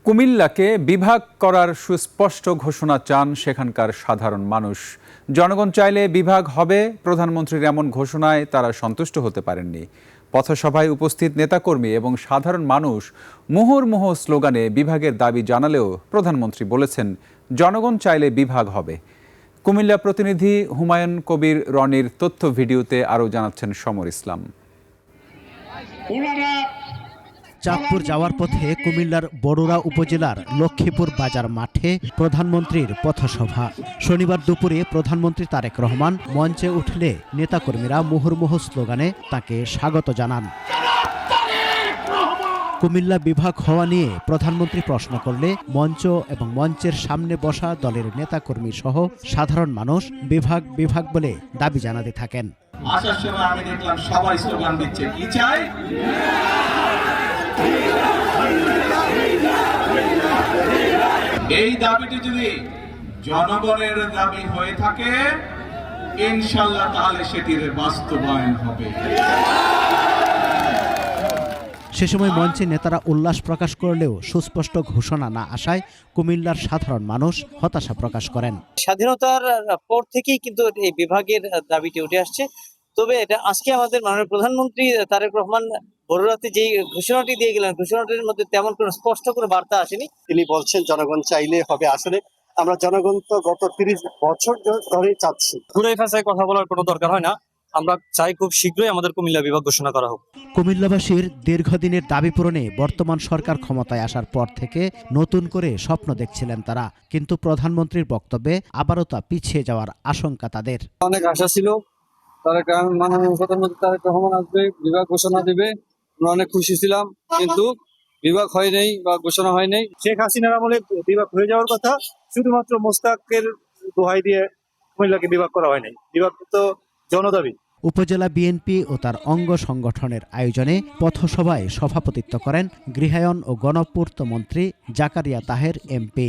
কুমিল্লাকে বিভাগ করার সুস্পষ্ট ঘোষণা চান সেখানকার সাধারণ মানুষ। জনগণ চাইলে বিভাগ হবে, প্রধানমন্ত্রীর এমন ঘোষণায় তারা সন্তুষ্ট হতে পারেননি। পথসভায় উপস্থিত নেতাকর্মী এবং সাধারণ মানুষ মুহুর্মুহু স্লোগানে বিভাগের দাবি জানালেও প্রধানমন্ত্রী বলেছেন জনগণ চাইলে বিভাগ হবে। কুমিল্লা প্রতিনিধি হুমায়ুন কবির রনির তথ্য ভিডিওতে আরও জানাচ্ছেন সমর ইসলাম। চাঁদপুর যাওয়ার পথে কুমিল্লার বড়ুরা উপজেলার লক্ষ্মীপুর বাজার মাঠে প্রধানমন্ত্রীর পথসভা। শনিবার দুপুরে প্রধানমন্ত্রী তারেক রহমান মঞ্চে উঠলে নেতাকর্মীরা মুহুর্মুহু স্লোগানে তাকে স্বাগত জানান। কুমিল্লা বিভাগ হওয়া নিয়ে প্রধানমন্ত্রী প্রশ্ন করলে মঞ্চ এবং মঞ্চের সামনে বসা দলের নেতাকর্মী সহ সাধারণ মানুষ বিভাগ বিভাগ বলে দাবি জানাতে থাকেন। আসার সময় আমি দেখলাম সবাই স্লোগান দিচ্ছে, কি চাই? এই দাবিটি যদি জনগণের দাবি হয়ে থাকে ইনশাআল্লাহ তাহলে সেটির বাস্তবায়ন হবে। সে সময় মঞ্চে নেতারা উল্লাস প্রকাশ করলেও সুস্পষ্ট ঘোষণা না আসায় কুমিল্লার সাধারণ মানুষ হতাশা প্রকাশ করেন। স্বাধীনতার পর থেকেই কিন্তু এই বিভাগের দাবিটি উঠে আসছে। তবে এটা আজকে আমাদের মাননীয় প্রধানমন্ত্রী তারেক রহমান বড়রাতে যে ঘোষণাটি দিয়ে গেলেন, ঘোষণাটির মধ্যে তেমন কোনো স্পষ্ট কোনো বার্তা আসেনি। তিনি বলছেন জনগণ চাইলে হবে। আসলে আমরা জনগণ তো গত 30 বছর ধরে চাচ্ছি। ঘুরে ফেঁসায় কথা বলার কোনো দরকার হয় না। আমরা চাই খুব শীঘ্রই আমাদের কুমিল্লা বিভাগ ঘোষণা করা হোক। কুমিল্লাবাসীর দীর্ঘদিনের দাবি পূরণে বর্তমান সরকার ক্ষমতায় আসার পর থেকে নতুন করে স্বপ্ন দেখছিলেন তারা, কিন্তু প্রধানমন্ত্রীর বক্তব্যে আবারও তা পিছিয়ে যাওয়ার আশঙ্কা তাদের। অনেক আশা ছিল মাননীয় প্রধানমন্ত্রী তারেক রহমান আসবে, বিভাগ ঘোষণা দেবে, আমরা অনেক খুশি ছিলাম, কিন্তু বিভাগ হয় নাই বা ঘোষণা হয় নাই। শেখ হাসিনার আমলে বিভাগ হয়ে যাওয়ার কথা, শুধুমাত্র মোস্তাকের দোহাই দিয়ে কুমিল্লাকে বিভাগ করা হয় নাই। বিভাগ তো জনদাবি। উপজেলা বিএনপি ও তার অঙ্গ সংগঠনের আয়োজনে পথসভায় সভাপতিত্ব করেন গৃহায়ন ও গণপূর্ত মন্ত্রী জাকারিয়া তাহের এমপি।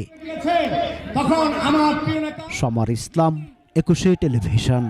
সমর ইসলাম, 21 টেলিভিশন।